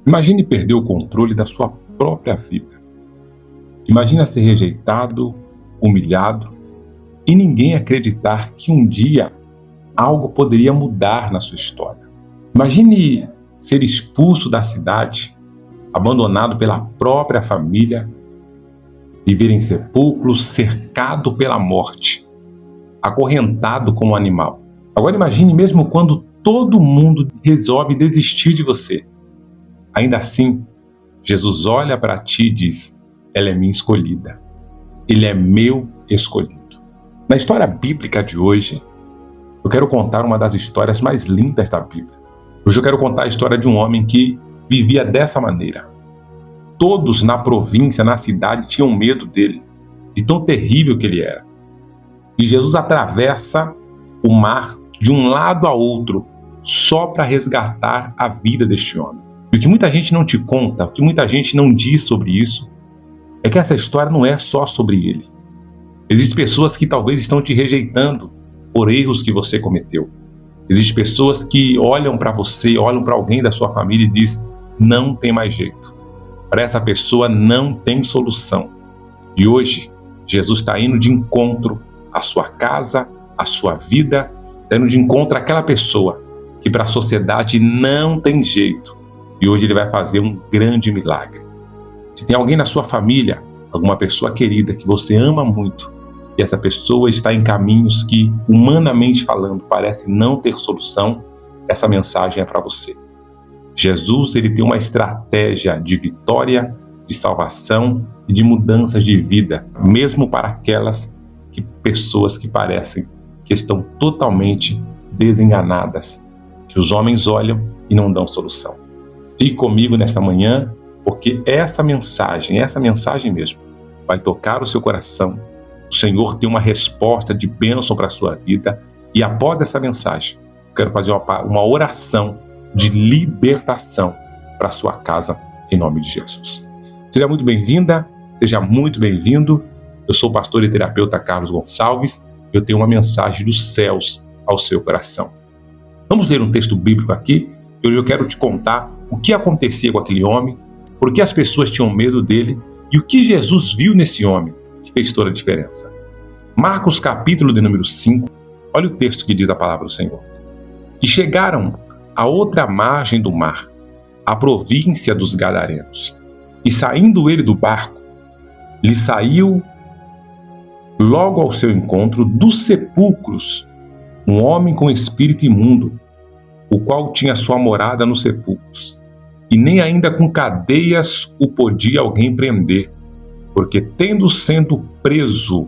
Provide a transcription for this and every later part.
Imagine perder o controle da sua própria vida. Imagina ser rejeitado, humilhado e ninguém acreditar que um dia algo poderia mudar na sua história. Imagine ser expulso da cidade, abandonado pela própria família, viver em sepulcros, cercado pela morte, acorrentado como um animal. Agora imagine mesmo quando todo mundo resolve desistir de você. Ainda assim, Jesus olha para ti e diz: ela é minha escolhida. Ele é meu escolhido. Na história bíblica de hoje, eu quero contar uma das histórias mais lindas da Bíblia. Hoje eu quero contar a história de um homem que vivia dessa maneira. Todos na província, na cidade, tinham medo dele, de tão terrível que ele era. E Jesus atravessa o mar de um lado a outro, só para resgatar a vida deste homem. E o que muita gente não te conta, o que muita gente não diz sobre isso, é que essa história não é só sobre ele. Existem pessoas que talvez estão te rejeitando por erros que você cometeu. Existem pessoas que olham para você, olham para alguém da sua família e dizem: não tem mais jeito. Para essa pessoa não tem solução. E hoje, Jesus está indo de encontro à sua casa, à sua vida, está indo de encontro àquela pessoa que para a sociedade não tem jeito. E hoje ele vai fazer um grande milagre. Se tem alguém na sua família, alguma pessoa querida que você ama muito, e essa pessoa está em caminhos que, humanamente falando, parece não ter solução, essa mensagem é para você. Jesus, ele tem uma estratégia de vitória, de salvação e de mudanças de vida, mesmo para aquelas pessoas que parecem que estão totalmente desenganadas, que os homens olham e não dão solução. Fique comigo nesta manhã, porque essa mensagem mesmo, vai tocar o seu coração. O Senhor tem uma resposta de bênção para a sua vida. E após essa mensagem, eu quero fazer uma oração de libertação para a sua casa, em nome de Jesus. Seja muito bem-vinda, seja muito bem-vindo. Eu sou o pastor e terapeuta Carlos Gonçalves. Eu tenho uma mensagem dos céus ao seu coração. Vamos ler um texto bíblico aqui. Hoje eu quero te contar o que acontecia com aquele homem, por que as pessoas tinham medo dele e o que Jesus viu nesse homem, que fez toda a diferença. Marcos capítulo de número 5, olha o texto que diz a palavra do Senhor. E chegaram à outra margem do mar, a província dos Gadarenos. E saindo ele do barco, lhe saiu logo ao seu encontro dos sepulcros um homem com espírito imundo, o qual tinha sua morada nos sepulcros. E nem ainda com cadeias o podia alguém prender, porque tendo sendo preso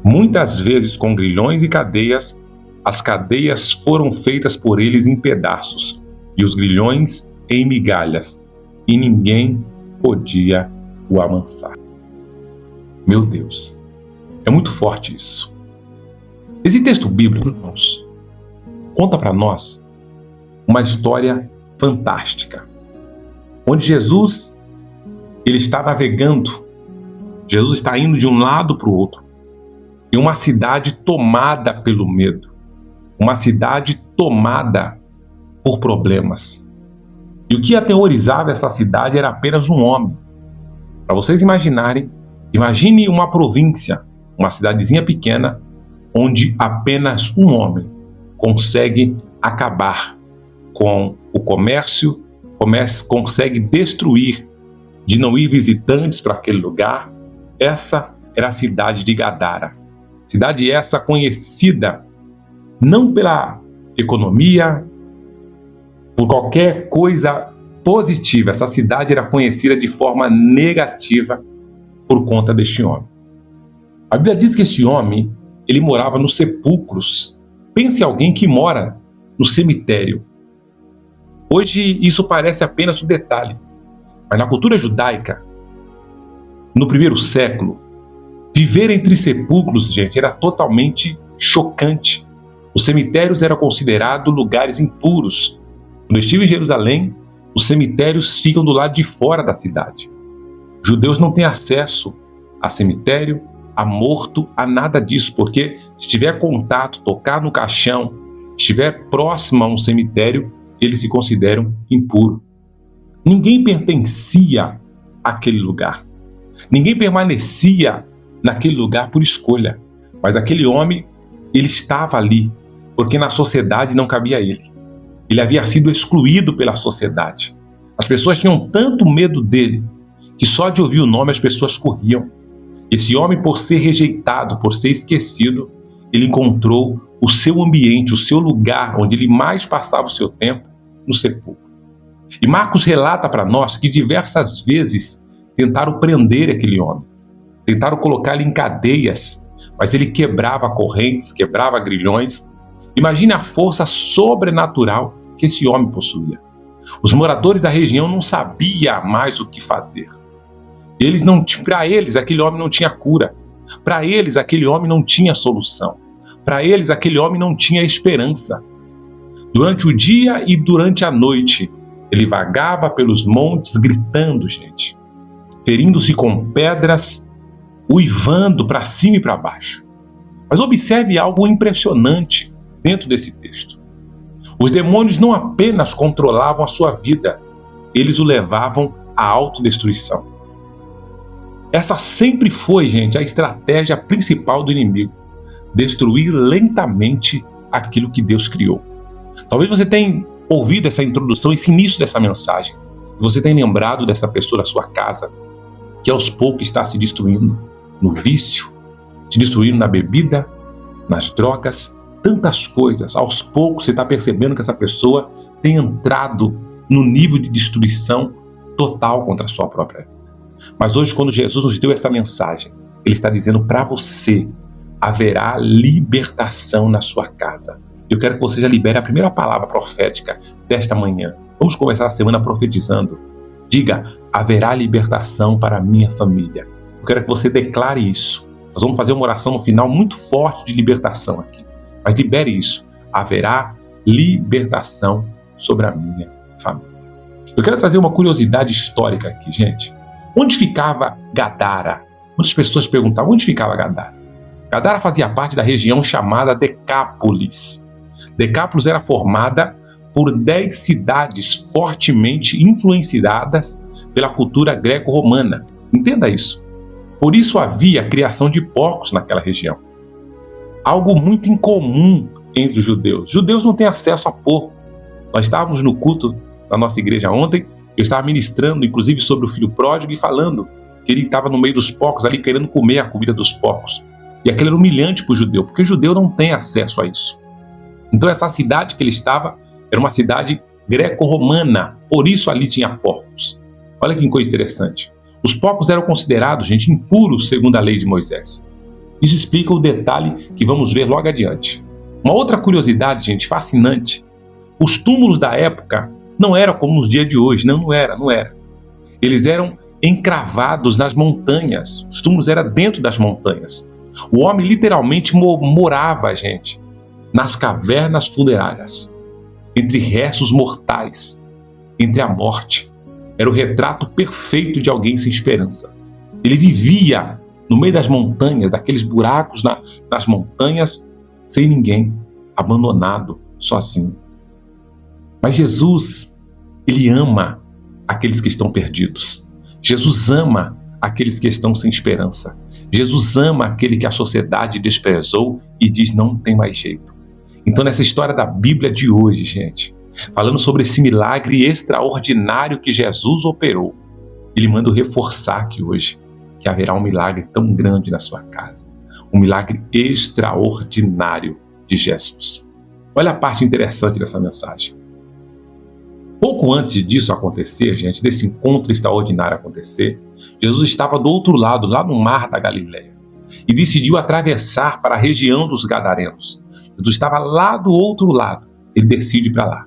muitas vezes com grilhões e cadeias, as cadeias foram feitas por eles em pedaços, e os grilhões em migalhas, e ninguém podia o amansar. Meu Deus, é muito forte isso. Esse texto bíblico, irmãos, conta para nós uma história fantástica, onde Jesus, ele está navegando, Jesus está indo de um lado para o outro, em uma cidade tomada pelo medo, uma cidade tomada por problemas. E o que aterrorizava essa cidade era apenas um homem. Para vocês imaginarem, imagine uma província, uma cidadezinha pequena, onde apenas um homem consegue acabar com o comércio, consegue destruir, de não ir visitantes para aquele lugar. Essa era a cidade de Gadara. Cidade essa conhecida não pela economia, por qualquer coisa positiva. Essa cidade era conhecida de forma negativa por conta deste homem. A Bíblia diz que esse homem, ele morava nos sepulcros. Pense em alguém que mora no cemitério. Hoje isso parece apenas um detalhe, mas na cultura judaica, no primeiro século, viver entre sepulcros, gente, era totalmente chocante. Os cemitérios eram considerados lugares impuros. Quando eu estive em Jerusalém, os cemitérios ficam do lado de fora da cidade. Judeus não têm acesso a cemitério, a morto, a nada disso, porque se tiver contato, tocar no caixão, estiver próximo a um cemitério, eles se consideram impuros. Ninguém pertencia àquele lugar. Ninguém permanecia naquele lugar por escolha. Mas aquele homem, ele estava ali, porque na sociedade não cabia ele. Ele havia sido excluído pela sociedade. As pessoas tinham tanto medo dele, que só de ouvir o nome as pessoas corriam. Esse homem, por ser rejeitado, por ser esquecido, ele encontrou o seu ambiente, o seu lugar, onde ele mais passava o seu tempo, no sepulcro. E Marcos relata para nós que diversas vezes tentaram prender aquele homem, tentaram colocar ele em cadeias, mas ele quebrava correntes, quebrava grilhões. Imagine a força sobrenatural que esse homem possuía. Os moradores da região não sabiam mais o que fazer. Para eles, aquele homem não tinha cura. Para eles, aquele homem não tinha solução. Para eles, aquele homem não tinha esperança. Durante o dia e durante a noite, ele vagava pelos montes gritando, gente, ferindo-se com pedras, uivando para cima e para baixo. Mas observe algo impressionante dentro desse texto. Os demônios não apenas controlavam a sua vida, eles o levavam à autodestruição. Essa sempre foi, gente, a estratégia principal do inimigo: destruir lentamente aquilo que Deus criou. Talvez você tenha ouvido essa introdução, esse início dessa mensagem, e você tenha lembrado dessa pessoa da sua casa, que aos poucos está se destruindo no vício, se destruindo na bebida, nas drogas, tantas coisas. Aos poucos você está percebendo que essa pessoa tem entrado no nível de destruição total contra a sua própria vida. Mas hoje, quando Jesus nos deu essa mensagem, Ele está dizendo para você: haverá libertação na sua casa. Eu quero que você já libere a primeira palavra profética desta manhã. Vamos começar a semana profetizando. Diga: haverá libertação para a minha família. Eu quero que você declare isso. Nós vamos fazer uma oração no final muito forte de libertação aqui. Mas libere isso: haverá libertação sobre a minha família. Eu quero trazer uma curiosidade histórica aqui, gente. Onde ficava Gadara? Muitas pessoas perguntavam: onde ficava Gadara? Gadara fazia parte da região chamada Decápolis. Decápolis era formada por 10 cidades fortemente influenciadas pela cultura greco-romana. Entenda isso. Por isso havia a criação de porcos naquela região. Algo muito incomum entre os judeus. Os judeus não têm acesso a porco. Nós estávamos no culto da nossa igreja ontem, eu estava ministrando inclusive sobre o filho pródigo e falando que ele estava no meio dos porcos ali querendo comer a comida dos porcos. E aquilo era humilhante para o judeu, porque o judeu não tem acesso a isso. Então essa cidade que ele estava era uma cidade greco-romana, por isso ali tinha porcos. Olha que coisa interessante. Os porcos eram considerados, gente, impuros segundo a lei de Moisés. Isso explica o detalhe que vamos ver logo adiante. Uma outra curiosidade, gente, fascinante. Os túmulos da época não eram como nos dias de hoje, não era. Eles eram encravados nas montanhas. Os túmulos eram dentro das montanhas. O homem literalmente morava, gente, nas cavernas funerárias, entre restos mortais, entre a morte. Era o retrato perfeito de alguém sem esperança. Ele vivia no meio das montanhas, daqueles buracos nas montanhas, sem ninguém, abandonado, sozinho. Mas Jesus, Ele ama aqueles que estão perdidos. Jesus ama aqueles que estão sem esperança. Jesus ama aquele que a sociedade desprezou e diz: não tem mais jeito. Então, nessa história da Bíblia de hoje, gente, falando sobre esse milagre extraordinário que Jesus operou, Ele manda reforçar aqui hoje que haverá um milagre tão grande na sua casa. Um milagre extraordinário de Jesus. Olha a parte interessante dessa mensagem. Pouco antes disso acontecer, gente, desse encontro extraordinário acontecer, Jesus estava do outro lado, lá no mar da Galileia, e decidiu atravessar para a região dos Gadarenos. Jesus estava lá do outro lado, ele decide ir para lá.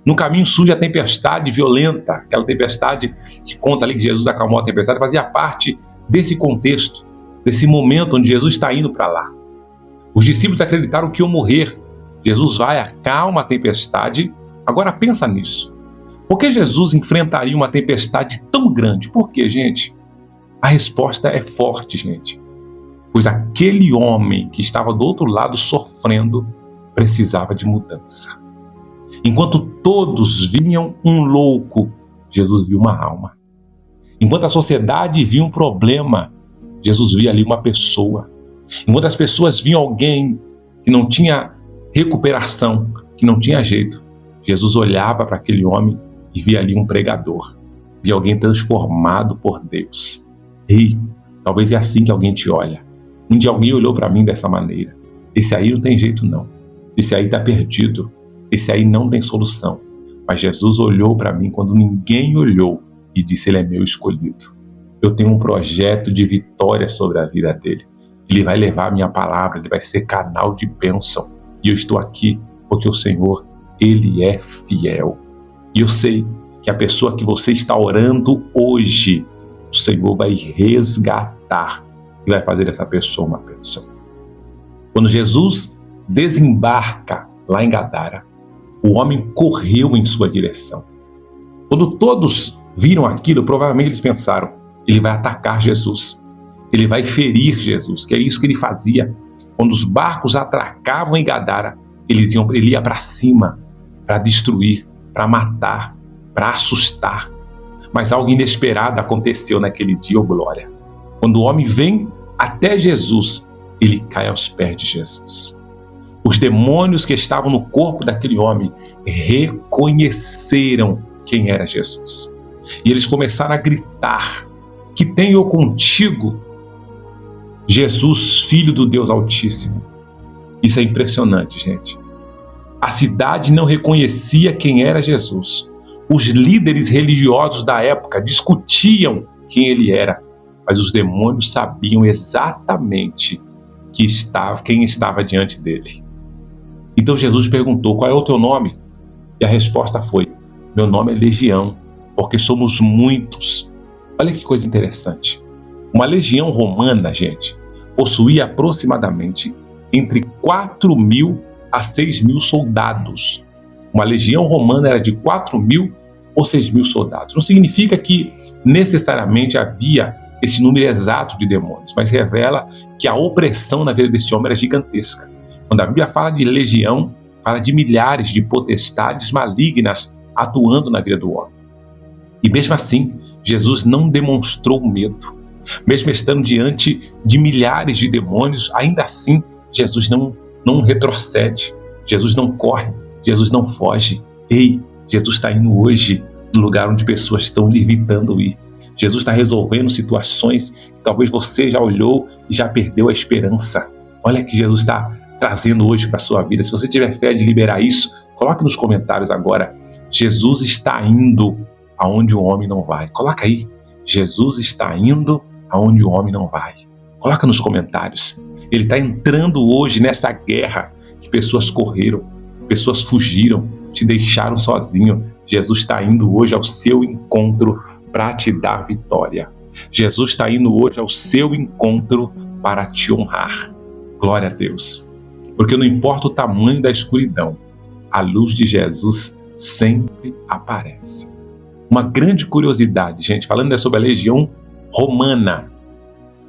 No caminho surge a tempestade violenta, aquela tempestade que conta ali que Jesus acalmou a tempestade, fazia parte desse contexto, desse momento onde Jesus está indo para lá. Os discípulos acreditaram que iam morrer. Jesus vai, acalma a tempestade. Agora pensa nisso. Por que Jesus enfrentaria uma tempestade tão grande? Por quê, gente? A resposta é forte, gente. Pois aquele homem que estava do outro lado sofrendo precisava de mudança. Enquanto todos vinham um louco Jesus viu uma alma. Enquanto a sociedade via um problema, Jesus via ali uma pessoa. Enquanto as pessoas viam alguém que não tinha recuperação, que não tinha jeito, Jesus olhava para aquele homem e via ali um pregador, via alguém transformado por Deus. Ei, talvez é assim que alguém te olha. Um dia alguém olhou para mim dessa maneira. Esse aí não tem jeito não. Esse aí está perdido. Esse aí não tem solução. Mas Jesus olhou para mim quando ninguém olhou e disse: ele é meu escolhido. Eu tenho um projeto de vitória sobre a vida dele. Ele vai levar a minha palavra, ele vai ser canal de bênção. E eu estou aqui porque o Senhor, ele é fiel. E eu sei que a pessoa que você está orando hoje, o Senhor vai resgatar e vai fazer dessa pessoa uma bênção. Quando Jesus desembarca lá em Gadara, o homem correu em sua direção. Quando todos viram aquilo, provavelmente eles pensaram: ele vai atacar Jesus, ele vai ferir Jesus, que é isso que ele fazia. Quando os barcos atracavam em Gadara, ele ia para cima, para destruir, para matar, para assustar. Mas algo inesperado aconteceu naquele dia, oh glória. Quando o homem vem até Jesus, ele cai aos pés de Jesus. Os demônios que estavam no corpo daquele homem reconheceram quem era Jesus. E eles começaram a gritar: que tenho eu contigo, Jesus, Filho do Deus Altíssimo. Isso é impressionante, gente. A cidade não reconhecia quem era Jesus. Os líderes religiosos da época discutiam quem ele era, mas os demônios sabiam exatamente quem estava diante dele. Então Jesus perguntou: qual é o teu nome? E a resposta foi: meu nome é Legião, porque somos muitos. Olha que coisa interessante. Uma legião romana, gente, possuía aproximadamente entre 4.000 a 6.000 soldados. Uma legião romana era de 4.000 ou 6.000 soldados. Não significa que necessariamente havia esse número exato de demônios, mas revela que a opressão na vida desse homem era gigantesca. Quando a Bíblia fala de legião, fala de milhares de potestades malignas atuando na vida do homem. E mesmo assim, Jesus não demonstrou medo. Mesmo estando diante de milhares de demônios, ainda assim, Jesus não retrocede, Jesus não corre, Jesus não foge. Ei, Jesus está indo hoje no lugar onde pessoas estão evitando ir. Jesus está resolvendo situações que talvez você já olhou e já perdeu a esperança. Olha que Jesus está trazendo hoje para a sua vida. Se você tiver fé de liberar isso, coloque nos comentários agora: Jesus está indo aonde o homem não vai. Coloca aí: Jesus está indo aonde o homem não vai. Coloca nos comentários. Ele está entrando hoje nessa guerra que pessoas correram, pessoas fugiram, te deixaram sozinho. Jesus está indo hoje ao seu encontro para te dar vitória. Jesus está indo hoje ao seu encontro para te honrar. Glória a Deus. Porque não importa o tamanho da escuridão, a luz de Jesus sempre aparece. Uma grande curiosidade, gente, falando sobre a legião romana.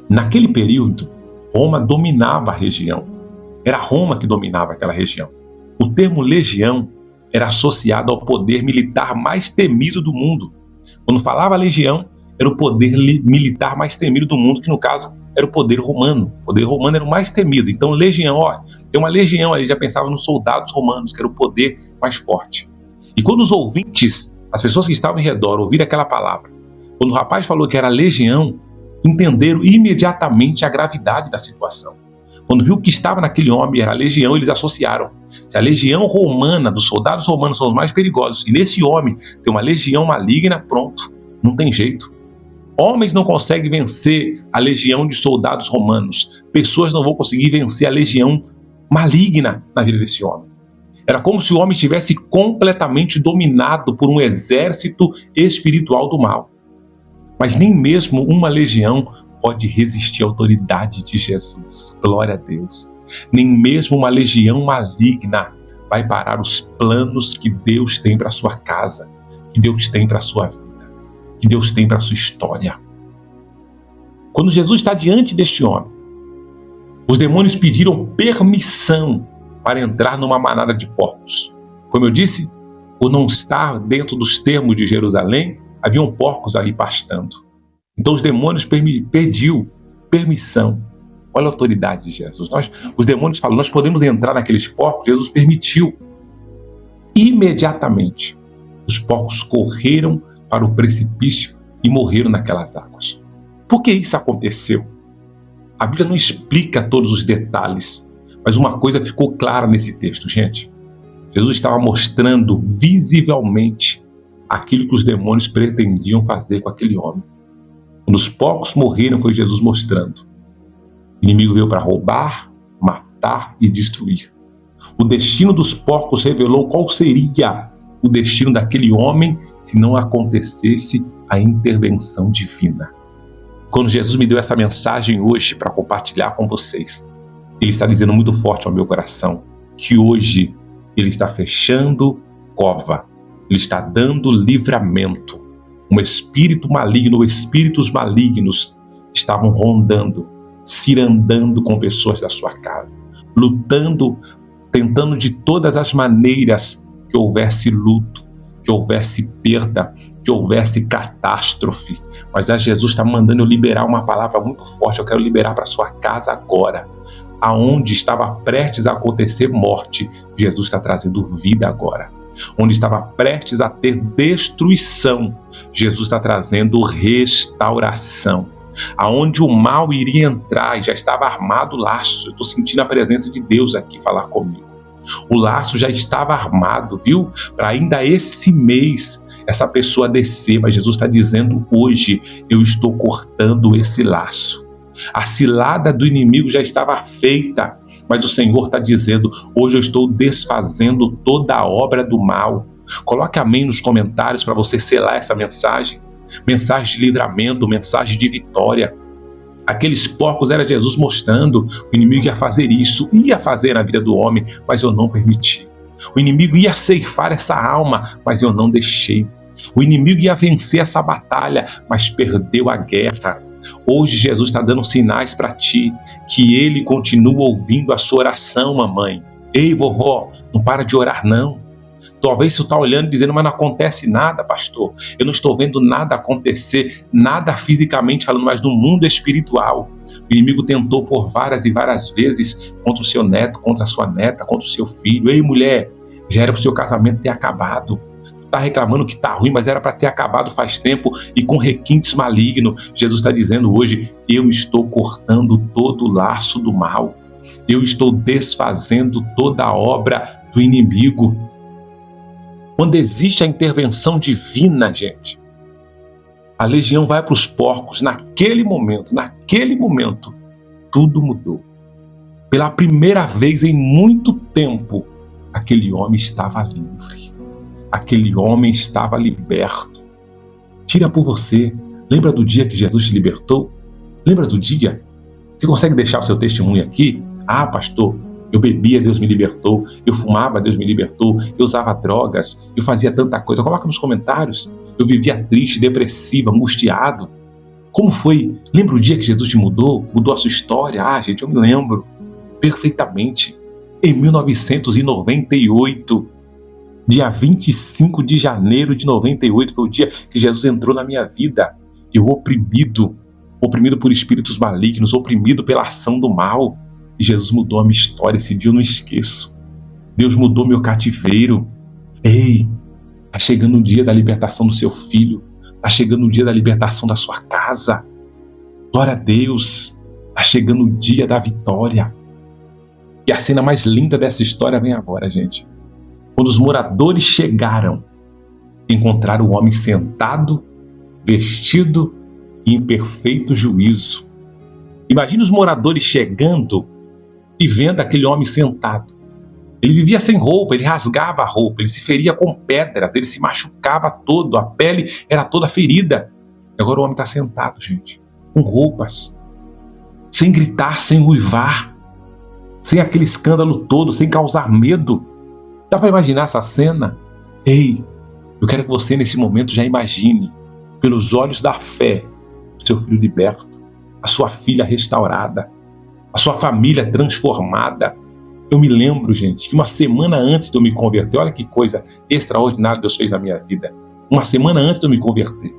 Naquele período, Roma dominava a região. Era Roma que dominava aquela região. O termo legião era associado ao poder militar mais temido do mundo. Quando falava legião, era o poder militar mais temido do mundo, que no caso era o poder romano. O poder romano era o mais temido. Então, legião, tem uma legião aí, já pensava nos soldados romanos, que era o poder mais forte. E quando os ouvintes, as pessoas que estavam em redor, ouviram aquela palavra, quando o rapaz falou que era legião, entenderam imediatamente a gravidade da situação. Quando viu que estava naquele homem era a legião, eles associaram. Se a legião romana, dos soldados romanos, são os mais perigosos, e nesse homem tem uma legião maligna, pronto, não tem jeito. Homens não conseguem vencer a legião de soldados romanos. Pessoas não vão conseguir vencer a legião maligna na vida desse homem. Era como se o homem estivesse completamente dominado por um exército espiritual do mal. Mas nem mesmo uma legião pode resistir à autoridade de Jesus. Glória a Deus. Nem mesmo uma legião maligna vai parar os planos que Deus tem para a sua casa, que Deus tem para a sua vida, que Deus tem para a sua história. Quando Jesus está diante deste homem, os demônios pediram permissão para entrar numa manada de porcos. Como eu disse, por não estar dentro dos termos de Jerusalém, Haviam porcos ali pastando. Então os demônios pediu permissão. Olha a autoridade de Jesus. Os demônios falam, nós podemos entrar naqueles porcos. Jesus permitiu. Imediatamente, os porcos correram para o precipício e morreram naquelas águas. Por que isso aconteceu? A Bíblia não explica todos os detalhes, mas uma coisa ficou clara nesse texto, gente. Jesus estava mostrando visivelmente aquilo que os demônios pretendiam fazer com aquele homem. Quando os porcos morreram, foi Jesus mostrando. O inimigo veio para roubar, matar e destruir. O destino dos porcos revelou qual seria o destino daquele homem se não acontecesse a intervenção divina. Quando Jesus me deu essa mensagem hoje para compartilhar com vocês, Ele está dizendo muito forte ao meu coração que hoje Ele está fechando cova, Ele está dando livramento. Um espírito maligno ou espíritos malignos estavam rondando, cirandando com pessoas da sua casa, lutando, tentando de todas as maneiras que houvesse luto, que houvesse perda, que houvesse catástrofe. Mas Jesus está mandando eu liberar uma palavra muito forte. Eu quero liberar para sua casa agora. Aonde estava prestes a acontecer morte, Jesus está trazendo vida agora. Onde estava prestes a ter destruição, Jesus está trazendo restauração. Aonde o mal iria entrar e já estava armado o laço. Eu estou sentindo a presença de Deus aqui falar comigo. O laço já estava armado, viu? Para ainda esse mês essa pessoa descer, mas Jesus está dizendo hoje, eu estou cortando esse laço. A cilada do inimigo já estava feita, mas o Senhor está dizendo, hoje eu estou desfazendo toda a obra do mal. Coloque amém nos comentários para você selar essa mensagem. Mensagem de livramento, mensagem de vitória. Aqueles porcos era Jesus mostrando, o inimigo ia fazer isso, ia fazer na vida do homem, mas eu não permiti. O inimigo ia ceifar essa alma, mas eu não deixei. O inimigo ia vencer essa batalha, mas perdeu a guerra. Hoje Jesus está dando sinais para ti, que Ele continua ouvindo a sua oração, mamãe. Ei, vovó, não para de orar não. Talvez você está olhando e dizendo, mas não acontece nada, pastor. Eu não estou vendo nada acontecer, nada fisicamente falando, mas no mundo espiritual. O inimigo tentou por várias e várias vezes contra o seu neto, contra a sua neta, contra o seu filho. Ei, mulher, já era para o seu casamento ter acabado. Está reclamando que está ruim, mas era para ter acabado faz tempo e com requintes malignos. Jesus está dizendo hoje, eu estou cortando todo o laço do mal. Eu estou desfazendo toda a obra do inimigo. Quando existe a intervenção divina, gente, a legião vai para os porcos. Naquele momento, tudo mudou. Pela primeira vez em muito tempo, aquele homem estava livre. Aquele homem estava liberto. Tira por você. Lembra do dia que Jesus te libertou? Lembra do dia? Você consegue deixar o seu testemunho aqui? Ah, pastor, eu bebia, Deus me libertou. Eu fumava, Deus me libertou. Eu usava drogas, eu fazia tanta coisa. Coloca nos comentários. Eu vivia triste, depressivo, angustiado. Como foi? Lembra o dia que Jesus te mudou? Mudou a sua história? Ah, gente, eu me lembro perfeitamente. Em 1998, dia 25 de janeiro de 98, foi o dia que Jesus entrou na minha vida. Eu oprimido por espíritos malignos, oprimido pela ação do mal. E Jesus mudou a minha história, esse dia eu não esqueço. Deus mudou meu cativeiro. Ei, está chegando o dia da libertação do seu filho. Está chegando o dia da libertação da sua casa. Glória a Deus. Está chegando o dia da vitória. E a cena mais linda dessa história vem agora, gente. Quando os moradores chegaram, encontraram o homem sentado, vestido e em perfeito juízo. Imagina os moradores chegando e vendo aquele homem sentado. Ele vivia sem roupa, ele rasgava a roupa, ele se feria com pedras, ele se machucava todo, a pele era toda ferida. E agora o homem está sentado, gente, com roupas, sem gritar, sem uivar, sem aquele escândalo todo, sem causar medo. Dá para imaginar essa cena? Ei, eu quero que você nesse momento já imagine, pelos olhos da fé, seu filho liberto, a sua filha restaurada, a sua família transformada. Eu me lembro, gente, que uma semana antes de eu me converter, olha que coisa extraordinária Deus fez na minha vida. uma semana antes de eu me converter.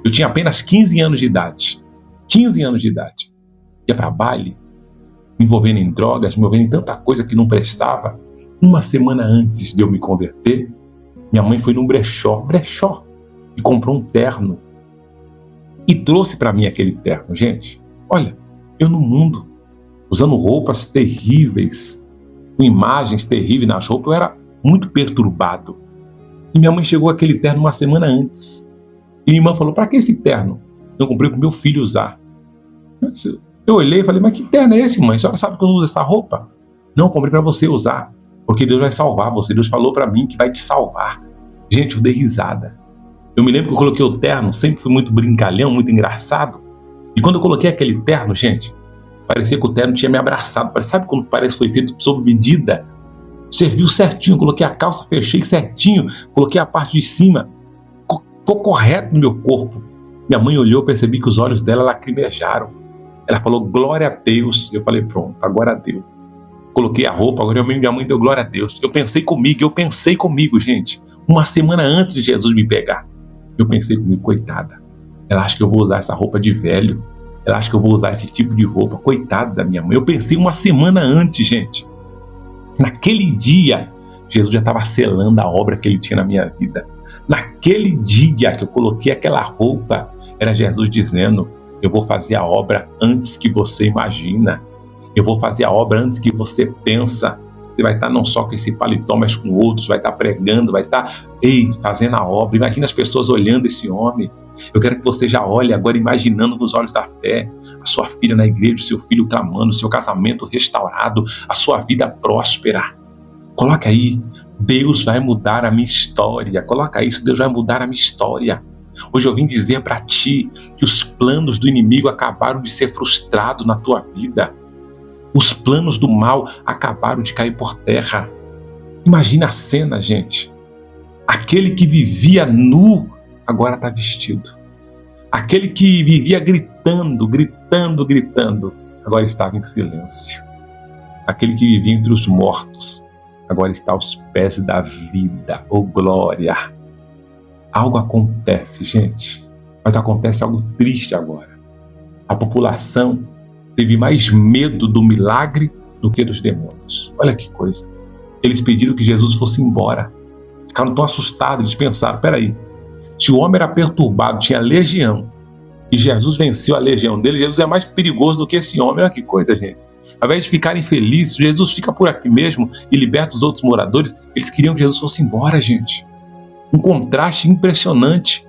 Eu tinha apenas 15 anos de idade. 15 anos de idade. Ia para baile, me envolvendo em drogas, me envolvendo em tanta coisa que não prestava. Uma semana antes de eu me converter, minha mãe foi num brechó, e comprou um terno. E trouxe para mim aquele terno. Gente, olha, eu no mundo, usando roupas terríveis, com imagens terríveis nas roupas, eu era muito perturbado. E minha mãe chegou aquele terno uma semana antes. E minha irmã falou, para que esse terno? Eu comprei para o meu filho usar. Eu olhei e falei, mas que terno é esse, mãe? A senhora sabe que eu não uso essa roupa? Não, eu comprei para você usar, porque Deus vai salvar você. Deus falou para mim que vai te salvar. Gente, eu dei risada. Eu me lembro que eu coloquei o terno, sempre fui muito brincalhão, muito engraçado. E quando eu coloquei aquele terno, gente, parecia que o terno tinha me abraçado. Sabe quando parece que foi feito sob medida? Serviu certinho, coloquei a calça, fechei certinho, coloquei a parte de cima. Ficou correto no meu corpo. Minha mãe olhou, percebi que os olhos dela lacrimejaram. Ela falou, glória a Deus. Eu falei, pronto, agora deu. Coloquei a roupa, agora minha mãe deu glória a Deus. Eu pensei comigo, gente. Uma semana antes de Jesus me pegar. Eu pensei comigo, coitada. Ela acha que eu vou usar essa roupa de velho. Ela acha que eu vou usar esse tipo de roupa. Coitada da minha mãe. Eu pensei uma semana antes, gente. Naquele dia, Jesus já estava selando a obra que ele tinha na minha vida. Naquele dia que eu coloquei aquela roupa, era Jesus dizendo, eu vou fazer a obra antes que você imagina. Eu vou fazer a obra antes que você pensa. Você vai estar não só com esse paletó, mas com outros, vai estar pregando, vai estar fazendo a obra. Imagina as pessoas olhando esse homem. Eu quero que você já olhe agora imaginando nos olhos da fé, a sua filha na igreja, o seu filho clamando, o seu casamento restaurado, a sua vida próspera. Coloca aí, Deus vai mudar a minha história. Coloca isso, Deus vai mudar a minha história. Hoje eu vim dizer para ti que os planos do inimigo acabaram de ser frustrados na tua vida. Os planos do mal acabaram de cair por terra. Imagina a cena, gente. Aquele que vivia nu, agora está vestido. Aquele que vivia gritando, agora estava em silêncio. Aquele que vivia entre os mortos, agora está aos pés da vida. Oh, glória! Algo acontece, gente, mas acontece algo triste agora. A população teve mais medo do milagre do que dos demônios. Olha que coisa. Eles pediram que Jesus fosse embora. Ficaram tão assustados, eles pensaram, peraí, se o homem era perturbado, tinha legião, e Jesus venceu a legião dele, Jesus é mais perigoso do que esse homem. Olha que coisa, gente. Ao invés de ficarem felizes, Jesus fica por aqui mesmo e liberta os outros moradores. Eles queriam que Jesus fosse embora, gente. Um contraste impressionante.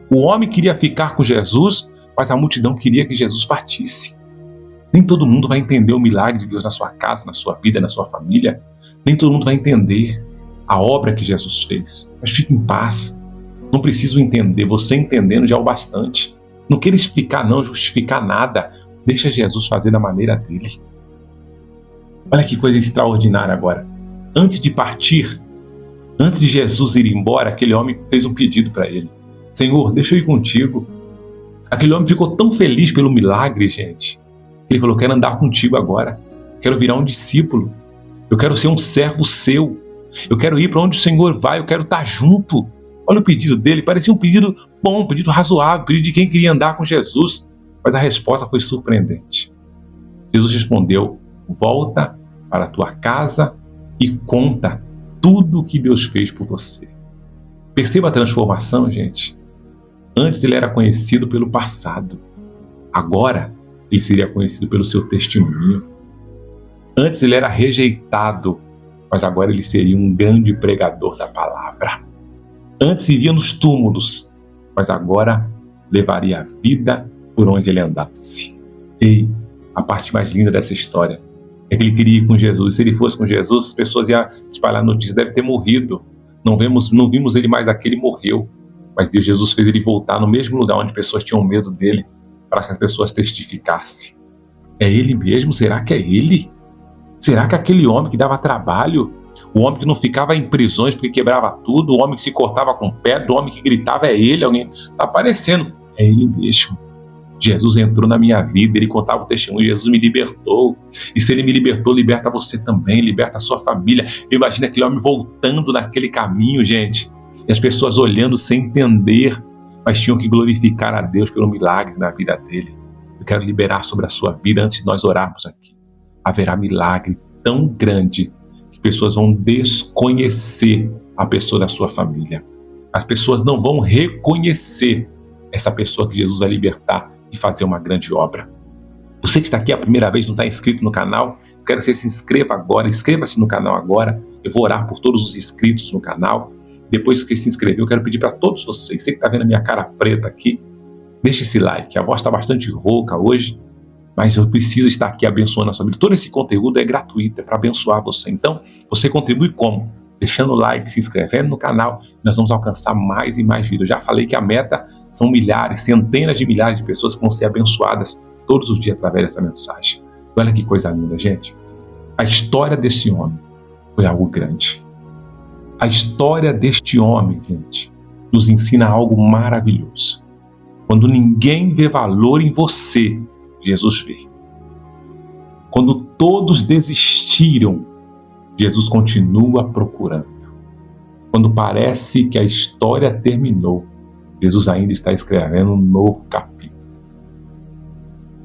O homem queria ficar com Jesus, mas a multidão queria que Jesus partisse. Nem todo mundo vai entender o milagre de Deus na sua casa, na sua vida, na sua família. Nem todo mundo vai entender a obra que Jesus fez. Mas fique em paz. Não preciso entender. Você entendendo já é o bastante. Não queira explicar, não, justificar nada. Deixa Jesus fazer da maneira dele. Olha que coisa extraordinária agora. Antes de partir, antes de Jesus ir embora, aquele homem fez um pedido para ele. Senhor, deixa eu ir contigo. Aquele homem ficou tão feliz pelo milagre, gente. Ele falou, quero andar contigo agora. Quero virar um discípulo. Eu quero ser um servo seu. Eu quero ir para onde o Senhor vai. Eu quero estar junto. Olha o pedido dele. Parecia um pedido bom, um pedido razoável, um pedido de quem queria andar com Jesus. Mas a resposta foi surpreendente. Jesus respondeu, volta para a tua casa e conta tudo o que Deus fez por você. Perceba a transformação, gente. Antes ele era conhecido pelo passado. Agora ele seria conhecido pelo seu testemunho. Antes ele era rejeitado, mas agora ele seria um grande pregador da palavra. Antes vivia nos túmulos, mas agora levaria a vida por onde ele andasse. E a parte mais linda dessa história é que ele queria ir com Jesus. Se ele fosse com Jesus, as pessoas iam espalhar notícias, deve ter morrido. Não vimos ele mais aqui, ele morreu. Mas Deus, Jesus fez ele voltar no mesmo lugar onde pessoas tinham medo dele, para que as pessoas testificassem. É ele mesmo? Será que é ele? Será que aquele homem que dava trabalho, o homem que não ficava em prisões porque quebrava tudo, o homem que se cortava com pedra, o homem que gritava, é ele? Alguém está aparecendo. É ele mesmo. Jesus entrou na minha vida, ele contava o testemunho, Jesus me libertou. E se ele me libertou, liberta você também, liberta a sua família. Imagina aquele homem voltando naquele caminho, gente. E as pessoas olhando sem entender, mas tinham que glorificar a Deus pelo milagre na vida dele. Eu quero liberar sobre a sua vida antes de nós orarmos aqui. Haverá milagre tão grande que pessoas vão desconhecer a pessoa da sua família. As pessoas não vão reconhecer essa pessoa que Jesus vai libertar e fazer uma grande obra. Você que está aqui a primeira vez, não está inscrito no canal, eu quero que você se inscreva agora, inscreva-se no canal agora. Eu vou orar por todos os inscritos no canal. Depois que se inscrever, eu quero pedir para todos vocês, você que está vendo a minha cara preta aqui, deixe esse like. A voz está bastante rouca hoje, mas eu preciso estar aqui abençoando a sua vida. Todo esse conteúdo é gratuito, é para abençoar você. Então, você contribui como? Deixando o like, se inscrevendo no canal, nós vamos alcançar mais e mais vidas. Eu já falei que a meta são milhares, centenas de milhares de pessoas que vão ser abençoadas todos os dias através dessa mensagem. Olha que coisa linda, gente. A história desse homem foi algo grande. A história deste homem, gente, nos ensina algo maravilhoso. Quando ninguém vê valor em você, Jesus vê. Quando todos desistiram, Jesus continua procurando. Quando parece que a história terminou, Jesus ainda está escrevendo um novo capítulo.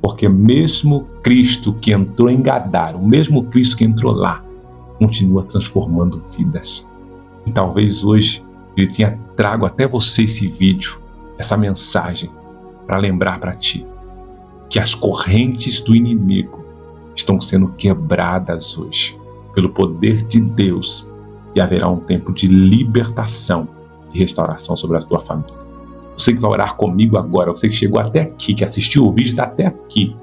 Porque mesmo Cristo que entrou em Gadara, o mesmo Cristo que entrou lá, continua transformando vidas. E talvez hoje ele tenha trago até você esse vídeo, essa mensagem, para lembrar para ti que as correntes do inimigo estão sendo quebradas hoje pelo poder de Deus, e haverá um tempo de libertação e restauração sobre a tua família. Você que vai orar comigo agora, você que chegou até aqui, que assistiu o vídeo, está até aqui,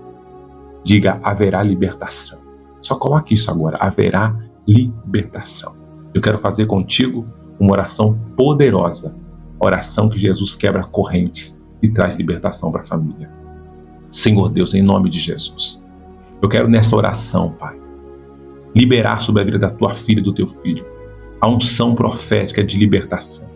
diga: haverá libertação. Só coloque isso agora: haverá libertação. Eu quero fazer contigo uma oração poderosa, oração que Jesus quebra correntes e traz libertação para a família. Senhor Deus, em nome de Jesus, eu quero nessa oração, Pai, liberar sobre a vida da tua filha e do teu filho a unção profética de libertação,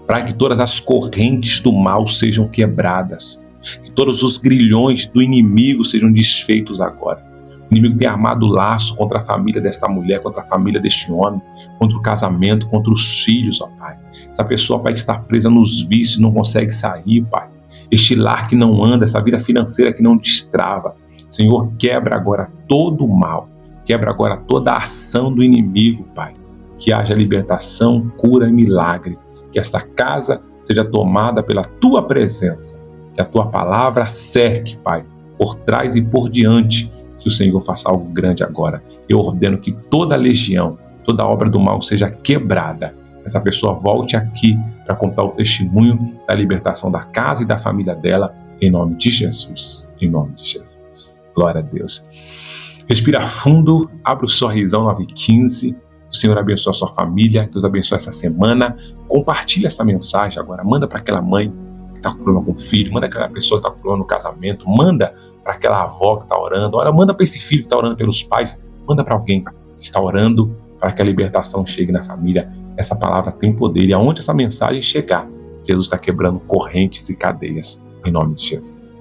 para que todas as correntes do mal sejam quebradas, que todos os grilhões do inimigo sejam desfeitos agora. O inimigo tem armado laço contra a família desta mulher, contra a família deste homem, contra o casamento, contra os filhos, ó Pai. Essa pessoa, Pai, que está presa nos vícios, não consegue sair, Pai. Este lar que não anda, essa vida financeira que não destrava. Senhor, quebra agora todo o mal, quebra agora toda a ação do inimigo, Pai. Que haja libertação, cura e milagre. Que esta casa seja tomada pela Tua presença. Que a Tua palavra cerque, Pai, por trás e por diante. Que o Senhor faça algo grande agora. Eu ordeno que toda legião, toda obra do mal seja quebrada. Essa pessoa volte aqui para contar o testemunho da libertação da casa e da família dela, em nome de Jesus. Em nome de Jesus. Glória a Deus. Respira fundo, abre o sorrisão 915. O Senhor abençoe a sua família, Deus abençoe essa semana. Compartilha essa mensagem agora, manda para aquela mãe que está com problema com o filho, manda para aquela pessoa que está com problema no casamento, manda para aquela avó que está orando, manda para esse filho que está orando pelos pais, manda para alguém que está orando para que a libertação chegue na família. Essa palavra tem poder, e aonde essa mensagem chegar, Jesus está quebrando correntes e cadeias, em nome de Jesus.